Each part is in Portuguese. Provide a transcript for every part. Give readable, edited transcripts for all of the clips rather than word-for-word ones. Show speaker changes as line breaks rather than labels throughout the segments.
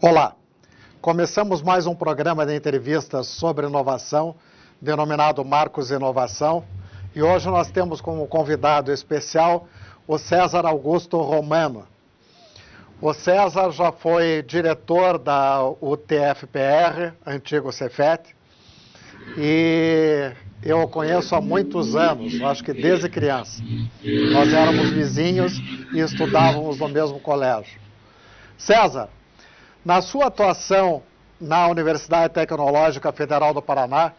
Olá, começamos mais um programa de entrevistas sobre inovação, denominado Marcos Inovação, e hoje nós temos como convidado especial o César Augusto Romano. O César já foi diretor da UTFPR, antigo Cefet, e eu o conheço há muitos anos, acho que desde criança. Nós éramos vizinhos e estudávamos no mesmo colégio. César, na sua atuação na Universidade Tecnológica Federal do Paraná,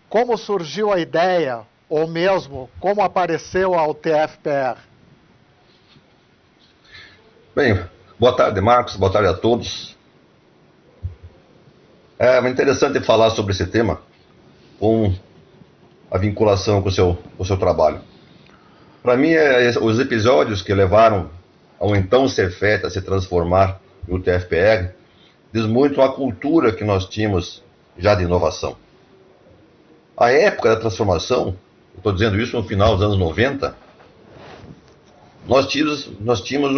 como surgiu a ideia, ou mesmo como apareceu a UTFPR?
Bem, boa tarde, Marcos, boa tarde a todos. É interessante falar sobre esse tema com a vinculação com o seu trabalho. Para mim, os episódios que levaram ao então Cefet a se transformar em UTFPR diz muito a cultura que nós tínhamos já de inovação. A época da transformação, estou dizendo isso no final dos anos 90, nós tínhamos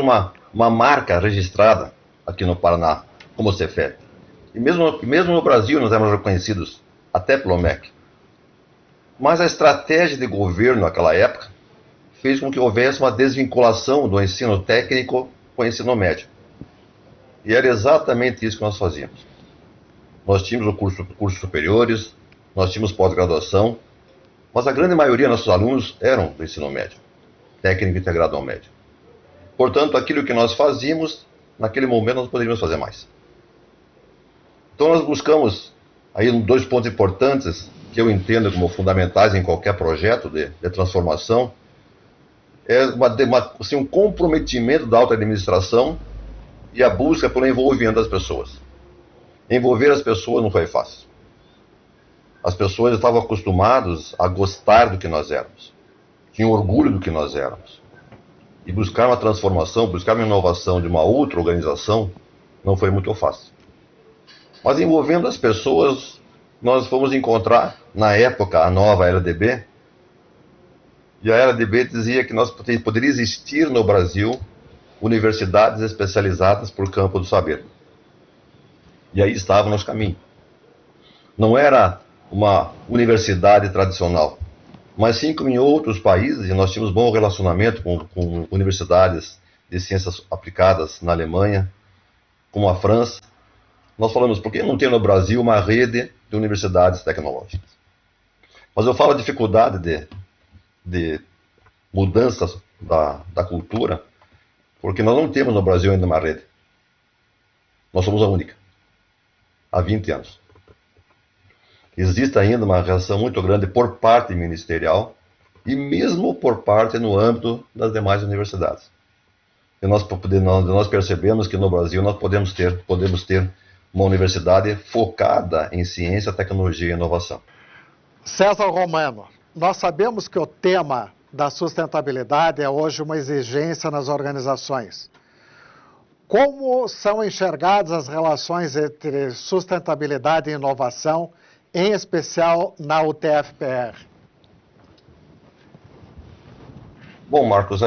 uma marca registrada aqui no Paraná, como Cefet. E mesmo no Brasil nós éramos reconhecidos até pelo MEC. Mas a estratégia de governo naquela época fez com que houvesse uma desvinculação do ensino técnico com o ensino médio. E era exatamente isso que nós fazíamos. Nós tínhamos cursos superiores, nós tínhamos pós-graduação, mas a grande maioria dos nossos alunos eram do ensino médio, técnico integrado ao médio. Portanto, aquilo que nós fazíamos, naquele momento nós poderíamos fazer mais. Então nós buscamos aí dois pontos importantes que eu entendo como fundamentais em qualquer projeto de transformação. É um comprometimento da alta administração e a busca pelo envolvimento das pessoas. Envolver as pessoas não foi fácil. As pessoas estavam acostumadas a gostar do que nós éramos, tinham orgulho do que nós éramos. E buscar uma transformação, buscar uma inovação de uma outra organização não foi muito fácil. Mas envolvendo as pessoas, nós fomos encontrar, na época, a nova LDB, e a LDB dizia que poderia existir no Brasil universidades especializadas por campo do saber. E aí estava o nosso caminho. Não era uma universidade tradicional, mas sim como em outros países, e nós tínhamos bom relacionamento com universidades de ciências aplicadas na Alemanha, como a França. Nós falamos, por que não tem no Brasil uma rede de universidades tecnológicas? Mas eu falo a dificuldade de mudanças da cultura, porque nós não temos no Brasil ainda uma rede. Nós somos a única, há 20 anos. Existe ainda uma reação muito grande por parte ministerial e mesmo por parte no âmbito das demais universidades. E nós percebemos que no Brasil nós podemos ter uma universidade focada em ciência, tecnologia e inovação.
César Romano, nós sabemos que o tema da sustentabilidade é hoje uma exigência nas organizações. Como são enxergadas as relações entre sustentabilidade e inovação, em especial na UTFPR?
Bom, Marcos,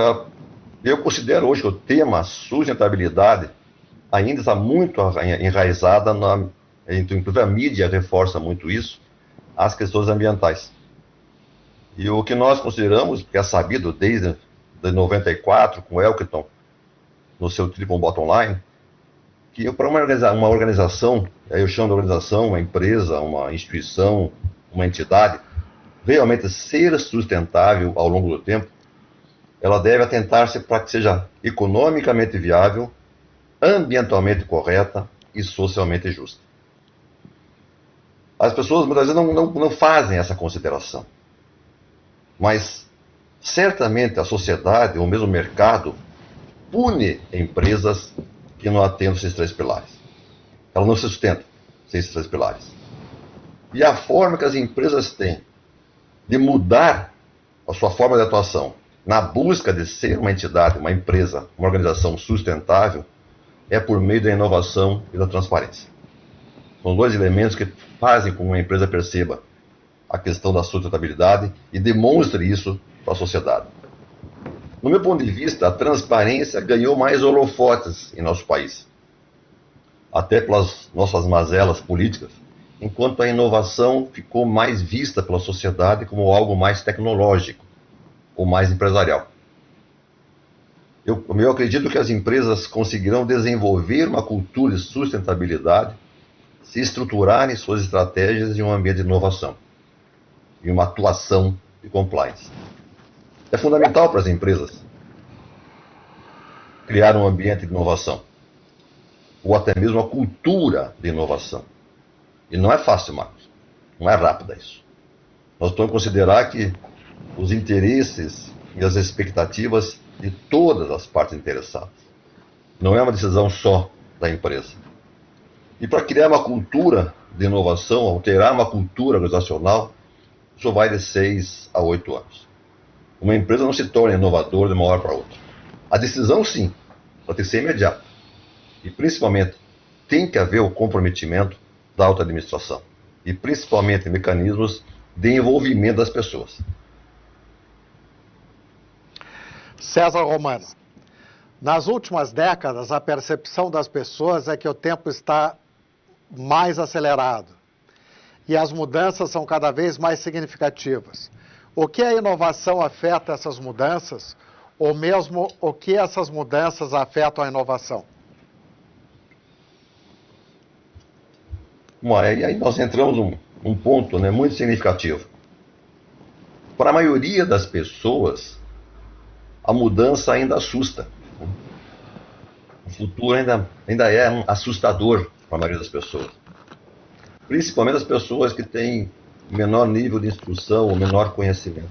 eu considero hoje que o tema sustentabilidade ainda está muito enraizada, inclusive a mídia reforça muito isso, as questões ambientais. E o que nós consideramos, que é sabido desde 94, com o Elkton, no seu Triple Bottom Line, que para uma organização, eu chamo de organização, uma empresa, uma instituição, uma entidade, realmente ser sustentável ao longo do tempo, ela deve atentar-se para que seja economicamente viável, ambientalmente correta e socialmente justa. As pessoas muitas vezes não fazem essa consideração. Mas, certamente, a sociedade, ou mesmo o mercado, pune empresas que não atendem esses três pilares. Ela não se sustenta sem esses três pilares. E a forma que as empresas têm de mudar a sua forma de atuação na busca de ser uma entidade, uma empresa, uma organização sustentável, é por meio da inovação e da transparência. São dois elementos que fazem com que uma empresa perceba a questão da sustentabilidade e demonstre isso para a sociedade. No meu ponto de vista, a transparência ganhou mais holofotes em nosso país. até pelas nossas mazelas políticas, enquanto a inovação ficou mais vista pela sociedade como algo mais tecnológico ou mais empresarial. Eu acredito que as empresas conseguirão desenvolver uma cultura de sustentabilidade se estruturarem suas estratégias em um ambiente de inovação e uma atuação de compliance. É fundamental para as empresas criar um ambiente de inovação, ou até mesmo uma cultura de inovação. E não é fácil, Marcos. Não é rápido isso. Nós temos que considerar que os interesses e as expectativas de todas as partes interessadas. Não é uma decisão só da empresa. E para criar uma cultura de inovação, alterar uma cultura organizacional, isso vai de 6 a 8 anos. Uma empresa não se torna inovadora de uma hora para outra. A decisão, sim, vai ter que ser imediata. E, principalmente, tem que haver o comprometimento da alta administração. E, principalmente, mecanismos de envolvimento das pessoas.
César Romano, nas últimas décadas, a percepção das pessoas é que o tempo está mais acelerado e as mudanças são cada vez mais significativas. O que a inovação afeta essas mudanças, ou mesmo o que essas mudanças afetam a inovação?
Bom, e aí nós entramos num ponto, né, muito significativo. Para a maioria das pessoas, a mudança ainda assusta. O futuro ainda é assustador para a maioria das pessoas. Principalmente as pessoas que têm menor nível de instrução ou menor conhecimento.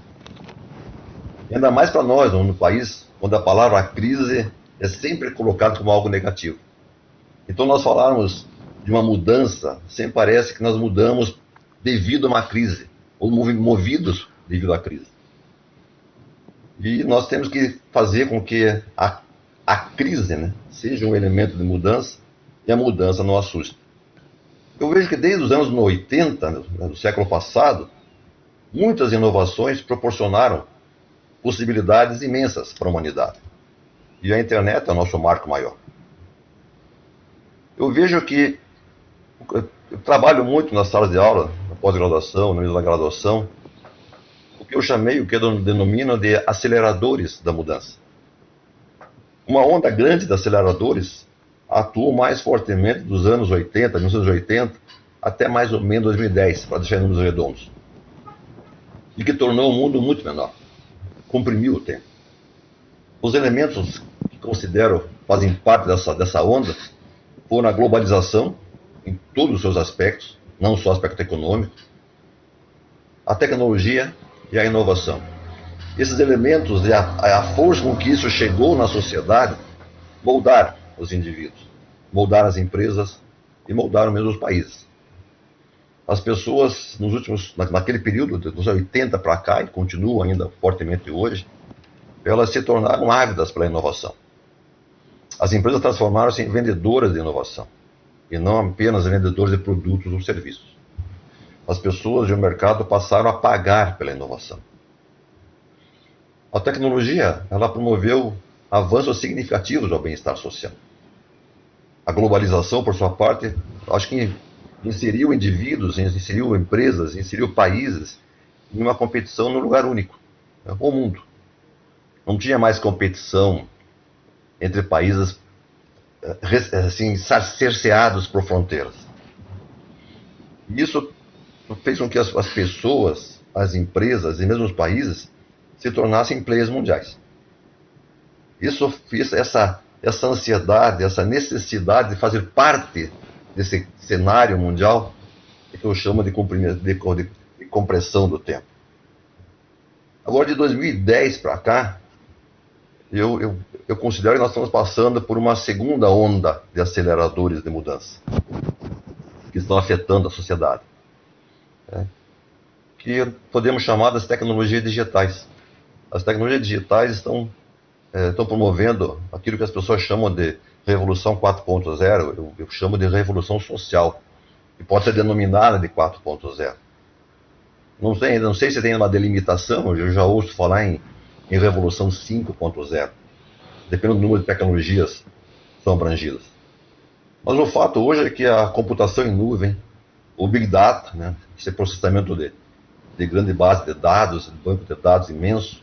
E ainda mais para nós, no país onde a palavra crise é sempre colocada como algo negativo. Então nós falarmos de uma mudança, sempre parece que nós mudamos devido a uma crise, ou movidos devido à crise. E nós temos que fazer com que a crise, né, seja um elemento de mudança e a mudança não assuste. Eu vejo que desde os anos 80, do século passado, muitas inovações proporcionaram possibilidades imensas para a humanidade. E a internet é o nosso marco maior. Eu vejo que eu trabalho muito nas salas de aula, na pós-graduação, no nível da graduação, o que eu chamei, o que eu denomino de aceleradores da mudança. Uma onda grande de aceleradores atuou mais fortemente dos anos 80, 1980, até mais ou menos 2010, para deixar números redondos. E que tornou o mundo muito menor. Comprimiu o tempo. Os elementos que considero fazem parte dessa onda foram a globalização, em todos os seus aspectos, não só o aspecto econômico, a tecnologia e a inovação. Esses elementos e a força com que isso chegou na sociedade moldaram os indivíduos, moldaram as empresas e moldaram mesmo os países. As pessoas, naquele período, dos 80 para cá, e continuam ainda fortemente hoje, elas se tornaram ávidas pela inovação. As empresas transformaram-se em vendedoras de inovação, e não apenas vendedores de produtos ou serviços. As pessoas e o mercado passaram a pagar pela inovação. A tecnologia, ela promoveu avanços significativos ao bem-estar social. A globalização, por sua parte, acho que inseriu indivíduos, inseriu empresas, inseriu países em uma competição no lugar único, né, o mundo. Não tinha mais competição entre países assim, cerceados por fronteiras. Isso fez com que as pessoas, as empresas e mesmo os países se tornassem players mundiais. Isso fez essa ansiedade, essa necessidade de fazer parte desse cenário mundial que eu chamo de compressão do tempo. Agora, de 2010 para cá, eu considero que nós estamos passando por uma segunda onda de aceleradores de mudança que estão afetando a sociedade, né? Que podemos chamar das tecnologias digitais. As tecnologias digitais estão promovendo aquilo que as pessoas chamam de revolução 4.0, eu chamo de revolução social, que pode ser denominada de 4.0. Não sei se tem uma delimitação, eu já ouço falar em revolução 5.0, dependendo do número de tecnologias que são abrangidas. Mas o fato hoje é que a computação em nuvem, o Big Data, né, esse processamento de grande base de dados, de banco de dados imenso,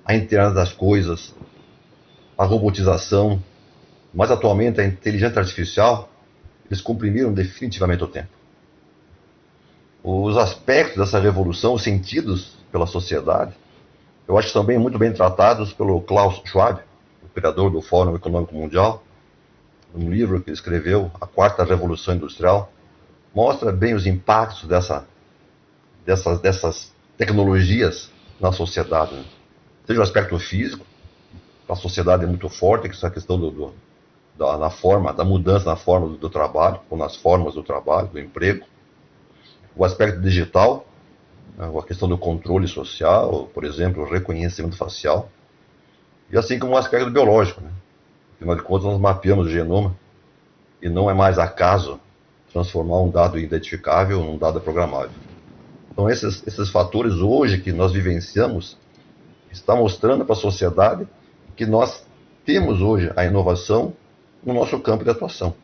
a internet das coisas, a robotização, mas atualmente a inteligência artificial, eles comprimiram definitivamente o tempo. Os aspectos dessa revolução, os sentidos pela sociedade, eu acho que são muito bem tratados pelo Klaus Schwab, o criador do Fórum Econômico Mundial, um livro que ele escreveu, A Quarta Revolução Industrial, mostra bem os impactos dessas tecnologias na sociedade. Né? Seja o aspecto físico, a sociedade é muito forte, que essa questão da mudança na forma do trabalho, ou nas formas do trabalho, do emprego. O aspecto digital, a questão do controle social, por exemplo, o reconhecimento facial. E assim como o aspecto biológico, né? Afinal de contas, nós mapeamos o genoma e não é mais acaso transformar um dado identificável num dado programável. Então, esses fatores hoje que nós vivenciamos estão mostrando para a sociedade que nós temos hoje a inovação no nosso campo de atuação.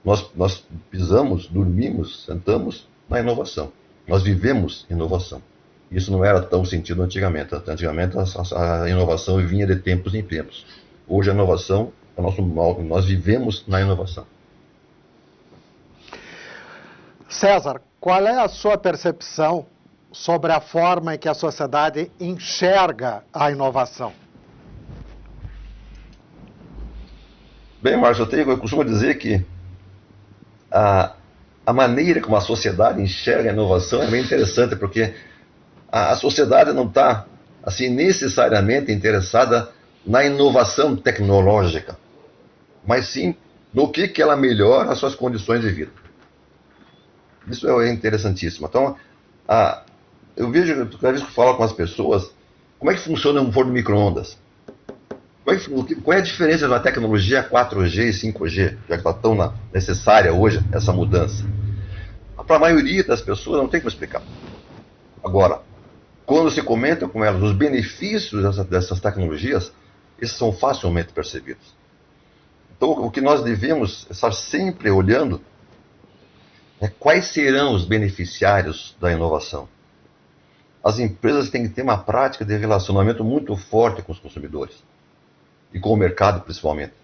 Nós pisamos, dormimos, sentamos na inovação. Nós vivemos inovação. Isso não era tão sentido antigamente. Antigamente a inovação vinha de tempos em tempos. Hoje a inovação é o nosso mal. Nós vivemos na inovação.
César, qual é a sua percepção sobre a forma em que a sociedade enxerga a inovação?
Bem, Márcio, eu costumo dizer que a maneira como a sociedade enxerga a inovação é bem interessante, porque a sociedade não está assim, necessariamente interessada na inovação tecnológica, mas sim no que ela melhora as suas condições de vida. Isso é interessantíssimo. Então, eu vejo, cada vez que eu falo com as pessoas, como é que funciona um forno de micro-ondas? Qual é a diferença de uma tecnologia 4G e 5G, já que está tão necessária hoje essa mudança? Para a maioria das pessoas não tem como explicar. Agora, quando se comenta com elas os benefícios dessas tecnologias, esses são facilmente percebidos. Então, o que nós devemos estar sempre olhando é quais serão os beneficiários da inovação. As empresas têm que ter uma prática de relacionamento muito forte com os consumidores e com o mercado, principalmente,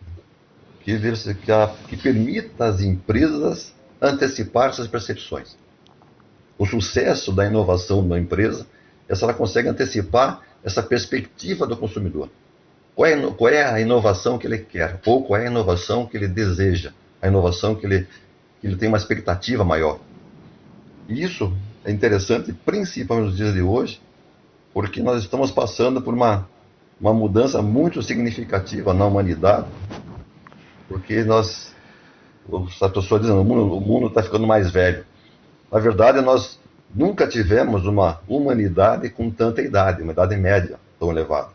que permita às empresas antecipar essas percepções. O sucesso da inovação da empresa é se ela consegue antecipar essa perspectiva do consumidor. Qual é a inovação que ele quer? Ou qual é a inovação que ele deseja? A inovação que ele tem uma expectativa maior. E isso é interessante, principalmente nos dias de hoje, porque nós estamos passando por uma mudança muito significativa na humanidade, porque a pessoa diz, o mundo está ficando mais velho. Na verdade, nós nunca tivemos uma humanidade com tanta idade, uma idade média tão elevada.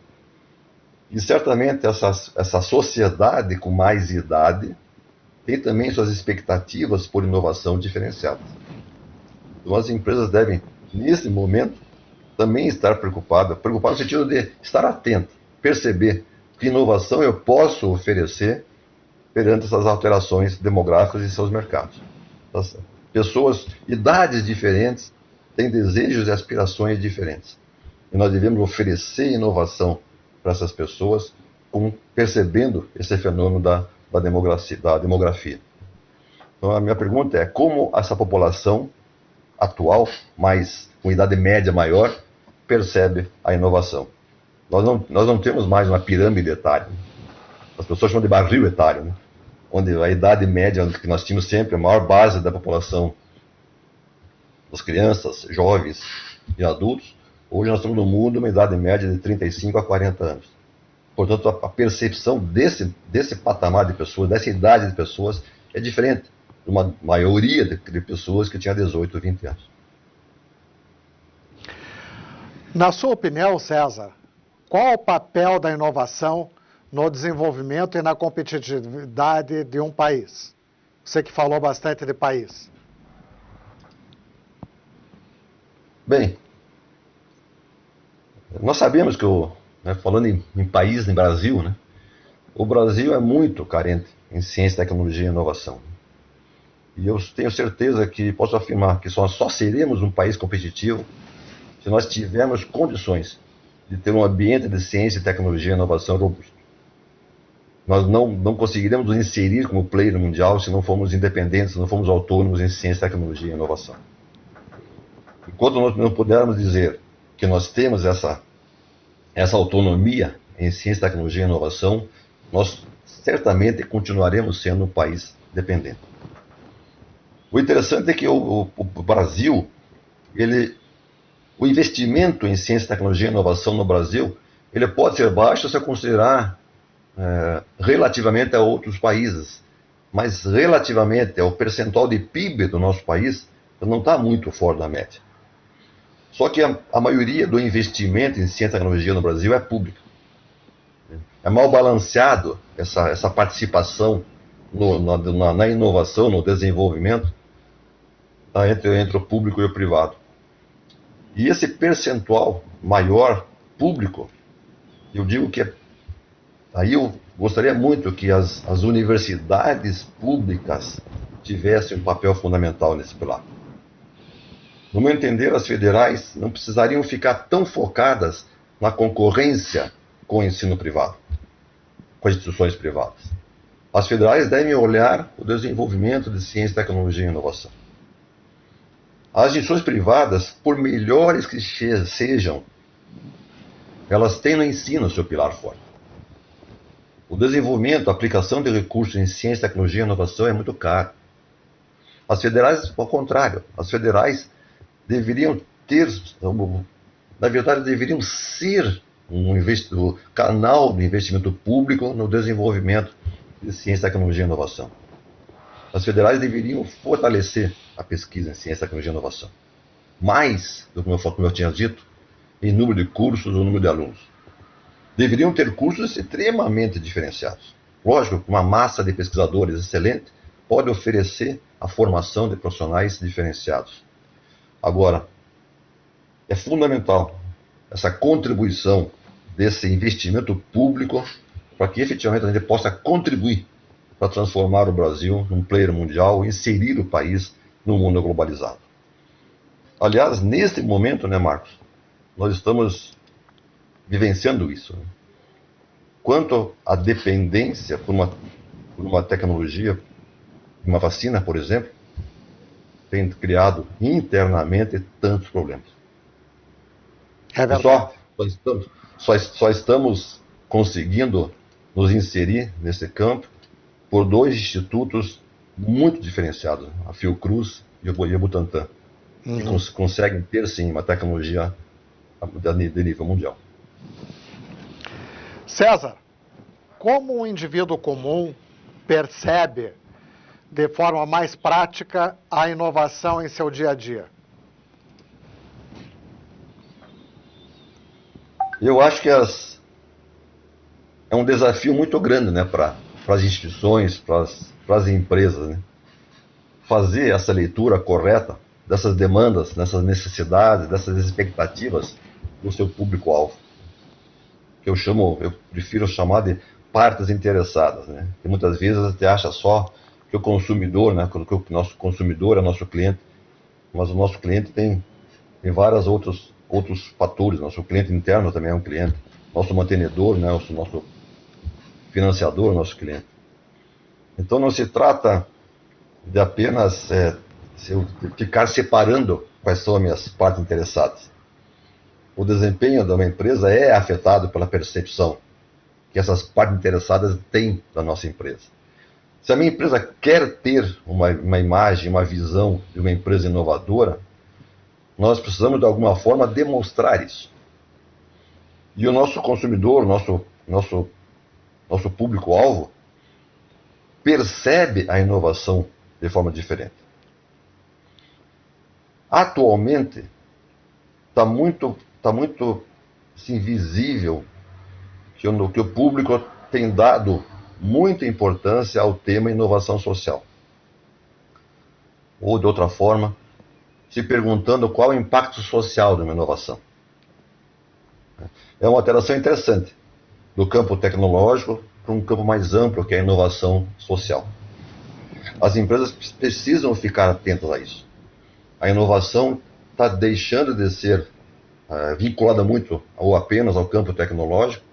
E certamente essa sociedade com mais idade tem também suas expectativas por inovação diferenciadas. Então as empresas devem, nesse momento, também estar preocupadas no sentido de estar atento, perceber que inovação eu posso oferecer perante essas alterações demográficas em seus mercados. As pessoas, idades diferentes, têm desejos e aspirações diferentes. E nós devemos oferecer inovação para essas pessoas, percebendo esse fenômeno da demografia. Então a minha pergunta é, como essa população atual, com idade média maior, percebe a inovação? Nós não temos mais uma pirâmide etária. As pessoas chamam de barril etário, né? Onde a idade média, que nós tínhamos sempre, a maior base da população, das crianças, jovens e adultos, hoje nós temos no mundo uma idade média de 35 a 40 anos. Portanto, a percepção desse patamar de pessoas, dessa idade de pessoas, é diferente de uma maioria de pessoas que tinha 18, 20 anos.
Na sua opinião, César, qual é o papel da inovação no desenvolvimento e na competitividade de um país? Você que falou bastante de país.
Bem, nós sabemos que, falando em país, em Brasil, né, o Brasil é muito carente em ciência, tecnologia e inovação. E eu tenho certeza que posso afirmar que só seremos um país competitivo se nós tivermos condições de ter um ambiente de ciência, tecnologia e inovação robusto. Nós não conseguiremos nos inserir como player mundial se não formos independentes, se não formos autônomos em ciência, tecnologia e inovação. Enquanto nós não pudermos dizer que nós temos essa autonomia em ciência, tecnologia e inovação, nós certamente continuaremos sendo um país dependente. O interessante é que o Brasil, o investimento em ciência, tecnologia e inovação no Brasil, ele pode ser baixo se eu considerar relativamente a outros países, mas relativamente ao percentual de PIB do nosso país, não está muito fora da média. Só que a maioria do investimento em ciência e tecnologia no Brasil é pública. É mal balanceado essa participação na inovação, no desenvolvimento, entre o público e o privado. E esse percentual maior público, eu digo que aí eu gostaria muito que as universidades públicas tivessem um papel fundamental nesse pilar. No meu entender, as federais não precisariam ficar tão focadas na concorrência com o ensino privado, com as instituições privadas. As federais devem olhar o desenvolvimento de ciência, tecnologia e inovação. As instituições privadas, por melhores que sejam, elas têm no ensino seu pilar forte. O desenvolvimento, a aplicação de recursos em ciência, tecnologia e inovação é muito caro. As federais, ao contrário, as federais deveriam ter, na verdade, deveriam ser um canal de investimento público no desenvolvimento de ciência, tecnologia e inovação. As federais deveriam fortalecer a pesquisa em ciência, tecnologia e inovação. Mais do que como eu tinha dito, em número de cursos ou número de alunos. Deveriam ter cursos extremamente diferenciados. Lógico que uma massa de pesquisadores excelente pode oferecer a formação de profissionais diferenciados. Agora, é fundamental essa contribuição desse investimento público para que efetivamente a gente possa contribuir para transformar o Brasil num player mundial e inserir o país no mundo globalizado. Aliás, nesse momento, né, Marcos, nós estamos vivenciando isso. Quanto à dependência por uma tecnologia, uma vacina, por exemplo, tem criado internamente tantos problemas.
É verdade.
Só estamos conseguindo nos inserir nesse campo por dois institutos muito diferenciados, a Fiocruz e o Butantan, que conseguem ter, sim, uma tecnologia de nível mundial.
César, como um indivíduo comum percebe de forma mais prática a inovação em seu dia a dia?
Eu acho que é um desafio muito grande, né, para as instituições, para as empresas, né? Fazer essa leitura correta dessas demandas, dessas necessidades, dessas expectativas do seu público-alvo. Que eu prefiro chamar de partes interessadas, né? Que muitas vezes a gente acha só que o consumidor, né, que o nosso consumidor é nosso cliente, mas o nosso cliente tem vários outros fatores. Nosso cliente interno também é um cliente, nosso mantenedor, né, nosso financiador, nosso cliente. Então não se trata de apenas ficar separando quais são as minhas partes interessadas. O desempenho de uma empresa é afetado pela percepção que essas partes interessadas têm da nossa empresa. Se a minha empresa quer ter uma imagem, uma visão de uma empresa inovadora, nós precisamos de alguma forma demonstrar isso. E o nosso consumidor, nosso público-alvo, percebe a inovação de forma diferente. Atualmente, está muito assim, visível que o público tem dado muita importância ao tema inovação social. Ou, de outra forma, se perguntando qual é o impacto social de uma inovação. É uma alteração interessante do campo tecnológico para um campo mais amplo, que é a inovação social. As empresas precisam ficar atentas a isso. A inovação está deixando de ser vinculada muito ou apenas ao campo tecnológico,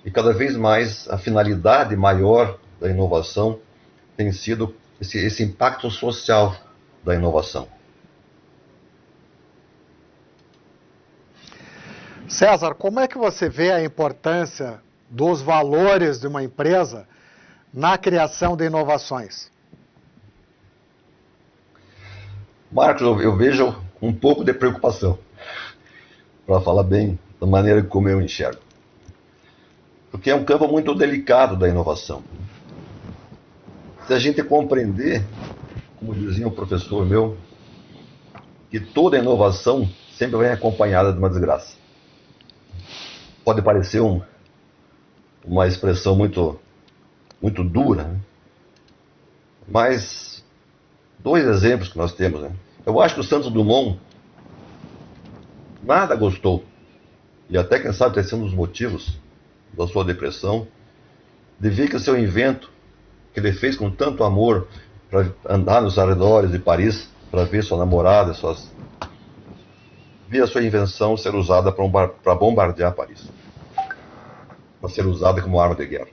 e cada vez mais a finalidade maior da inovação tem sido esse impacto social da inovação.
César, como é que você vê a importância dos valores de uma empresa na criação de inovações?
Marcos, eu vejo um pouco de preocupação, para falar bem da maneira como eu enxergo. Porque é um campo muito delicado da inovação. Se a gente compreender, como dizia um professor meu, que toda inovação sempre vem acompanhada de uma desgraça. Pode parecer uma expressão muito dura, né? Mas 2 exemplos que nós temos, né? Eu acho que o Santos Dumont nada gostou, e até quem sabe ter sido um dos motivos da sua depressão, de ver que o seu invento, que ele fez com tanto amor para andar nos arredores de Paris, para ver sua namorada, ver a sua invenção ser usada para bombardear Paris, para ser usada como arma de guerra.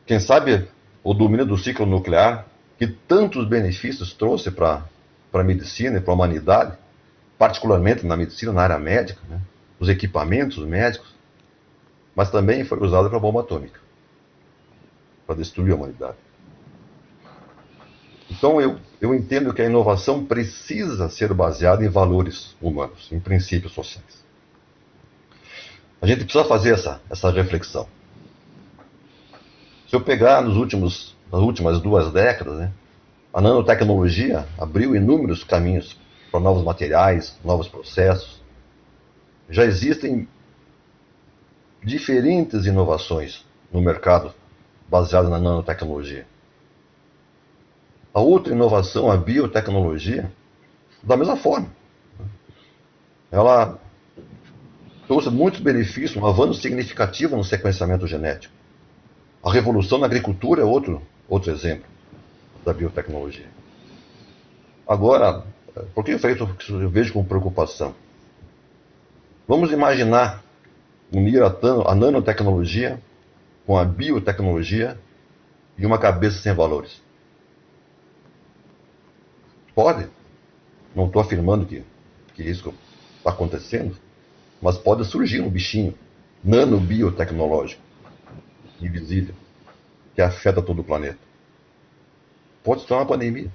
Quem sabe o domínio do ciclo nuclear, que tantos benefícios trouxe para a medicina e para a humanidade, particularmente na medicina, na área médica, né? Os equipamentos médicos, mas também foi usado para a bomba atômica, para destruir a humanidade. Então eu entendo que a inovação precisa ser baseada em valores humanos, em princípios sociais. A gente precisa fazer essa reflexão. Se eu pegar nas últimas 2 décadas, né, a nanotecnologia abriu inúmeros caminhos para novos materiais, novos processos. Já existem diferentes inovações no mercado baseadas na nanotecnologia. A outra inovação, a biotecnologia, da mesma forma. Ela trouxe muitos benefícios, um avanço significativo no sequenciamento genético. A revolução na agricultura é outro exemplo da biotecnologia. Agora, por que eu vejo com preocupação? Vamos imaginar unir a nanotecnologia com a biotecnologia e uma cabeça sem valores. Pode. Não estou afirmando que isso está acontecendo, mas pode surgir um bichinho nanobiotecnológico, invisível, que afeta todo o planeta. Pode se tornar uma pandemia.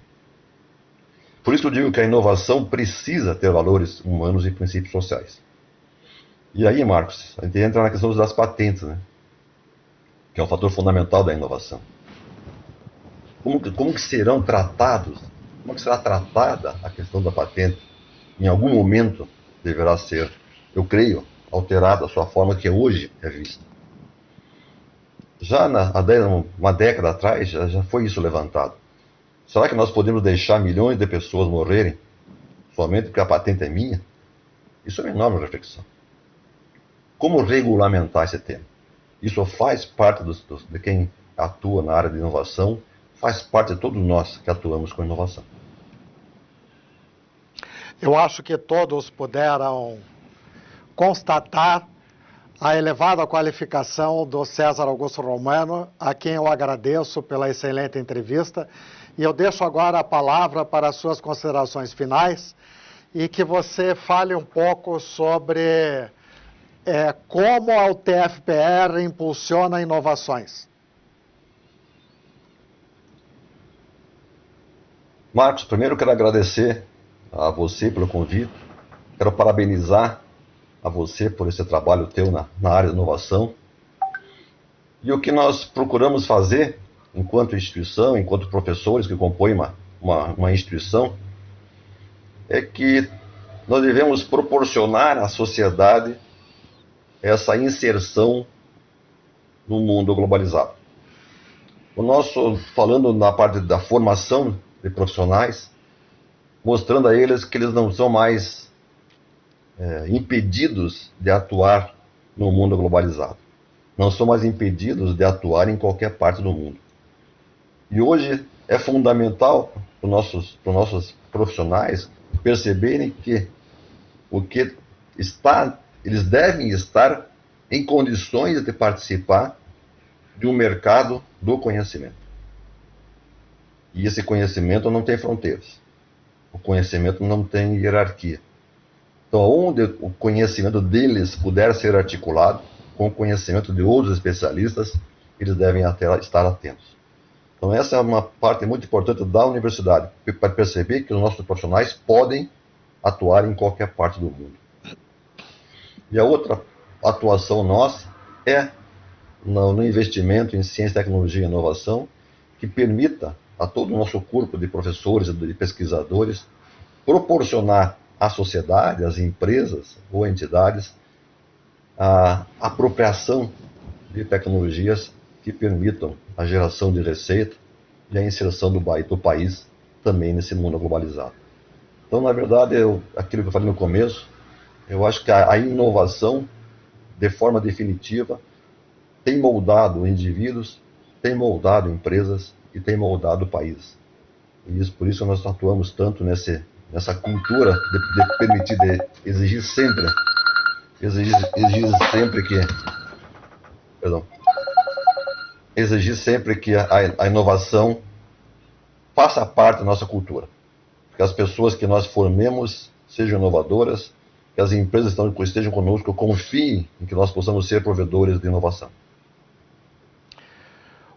Por isso que eu digo que a inovação precisa ter valores humanos e princípios sociais. E aí, Marcos, a gente entra na questão das patentes, né? Que é um fator fundamental da inovação. Como que serão tratados, como que será tratada a questão da patente? Em algum momento deverá ser, eu creio, alterada a sua forma que hoje é vista. Já uma década atrás, já foi isso levantado. Será que nós podemos deixar milhões de pessoas morrerem somente porque a patente é minha? Isso é uma enorme reflexão. Como regulamentar esse tema? Isso faz parte de quem atua na área de inovação, faz parte de todos nós que atuamos com inovação.
Eu acho que todos puderam constatar a elevada qualificação do César Augusto Romano, a quem eu agradeço pela excelente entrevista. E eu deixo agora a palavra para as suas considerações finais e que você fale um pouco sobre como a UTFPR impulsiona inovações.
Marcos, primeiro eu quero agradecer a você pelo convite, quero parabenizar a você por esse trabalho teu na área de inovação. E o que nós procuramos fazer, enquanto instituição, enquanto professores que compõem uma instituição, é que nós devemos proporcionar à sociedade essa inserção no mundo globalizado. Falando na parte da formação de profissionais, mostrando a eles que eles não são mais impedidos de atuar no mundo globalizado. Não são mais impedidos de atuar em qualquer parte do mundo. E hoje é fundamental para os nossos profissionais perceberem que eles devem estar em condições de participar de um mercado do conhecimento. E esse conhecimento não tem fronteiras. O conhecimento não tem hierarquia. Então, onde o conhecimento deles puder ser articulado com o conhecimento de outros especialistas, eles devem até estar atentos. Então, essa é uma parte muito importante da universidade, para perceber que os nossos profissionais podem atuar em qualquer parte do mundo. E a outra atuação nossa é no investimento em ciência, tecnologia e inovação, que permita a todo o nosso corpo de professores e de pesquisadores proporcionar à sociedade, às empresas ou entidades, a apropriação de tecnologias que permitam a geração de receita e a inserção do país também nesse mundo globalizado. Então, na verdade, aquilo que eu falei no começo, eu acho que a inovação, de forma definitiva, tem moldado indivíduos, tem moldado empresas e tem moldado o país. E por isso nós atuamos tanto nessa cultura de permitir, de exigir sempre que a inovação faça parte da nossa cultura. Que as pessoas que nós formemos sejam inovadoras, que as empresas que estejam conosco confiem em que nós possamos ser provedores de inovação.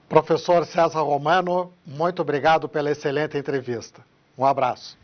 Professor César Romano, muito obrigado pela excelente entrevista. Um abraço.